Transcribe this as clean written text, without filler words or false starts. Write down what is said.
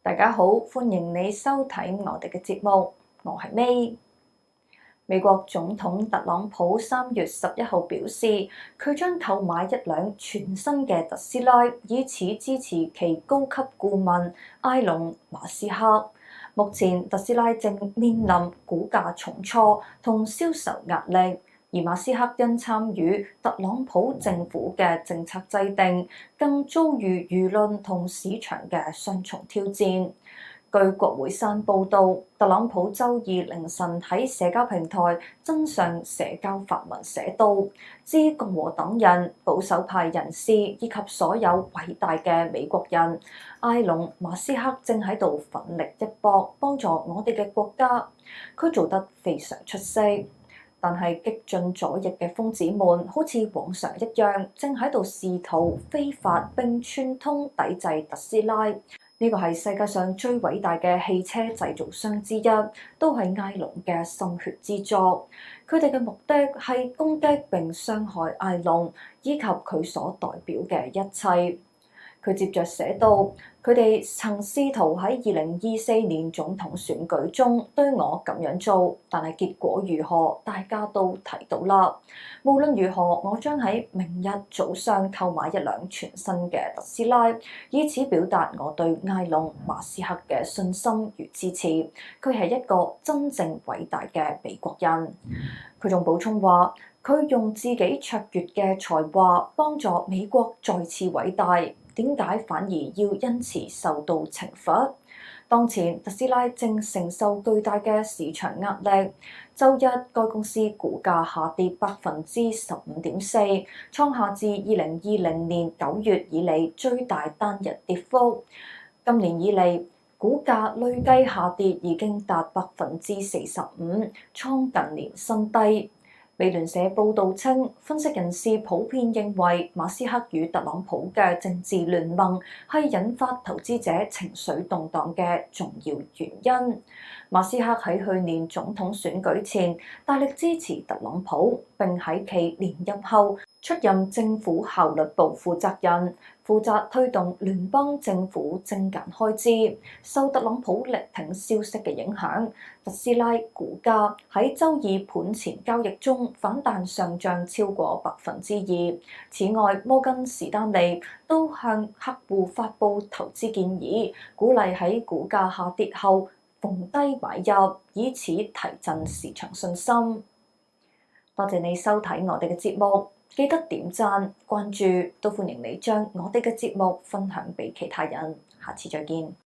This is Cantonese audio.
大家好，歡迎你收睇我哋嘅節目，我係 May。美國總統特朗普3月11號表示，佢將購買一輛全新嘅特斯拉，以此支持其高級顧問埃隆·馬斯克。目前特斯拉正面臨股價重挫同銷售壓力，而馬斯克因參與特朗普政府嘅政策制定，更遭遇輿論同市場嘅雙重挑戰。據國會山報導，特朗普週二凌晨喺社交平台真相社交發文寫道，致共和黨人、保守派人士以及所有偉大嘅美國人，埃隆·馬斯克正喺度奮力一搏，幫助我哋嘅國家。佢做得非常出色，但係激進左翼嘅瘋子們好似往常一樣，正喺度試圖非法並串通抵制特斯拉。呢個係世界上最偉大嘅汽車製造商之一，都係埃隆嘅心血之作。佢哋嘅目的係攻擊並傷害埃隆以及佢所代表嘅一切。佢接着寫道：佢哋曾試圖喺2024年總統選舉中對我咁樣做，但係結果如何，大家都睇到啦。無論如何，我將喺明日早上購買一輛全新嘅特斯拉，以此表達我對埃隆·馬斯克嘅信心與支持。佢係一個真正偉大嘅美國人。佢仲補充話，佢用自己卓越嘅才華幫助美國再次偉大。點解反而要因此受到懲罰？當前特斯拉正承受巨大嘅市場壓力。週一，該公司股價下跌15.4%，創下自2020年9月以嚟最大單日跌幅。今年以嚟，股價累計下跌已經達45%，創近年新低。美聯社報導稱，分析人士普遍認為馬斯克與特朗普嘅政治聯盟係引發投資者情緒動盪嘅重要原因。馬斯克喺去年總統選舉前大力支持特朗普，並喺其連任後出任政府效率部負責人，負責推動聯邦政府精簡開支。受特朗普力挺消息嘅影響，特斯拉股價喺週二盤前交易中反彈上漲超過2%。此外，摩根士丹利都向客戶發布投資建議，鼓勵喺股價下跌後逢低買入，以此提振市場信心。多謝你收睇我哋嘅節目，記得點讚、關注，都歡迎你將我哋嘅節目分享俾其他人。下次再見。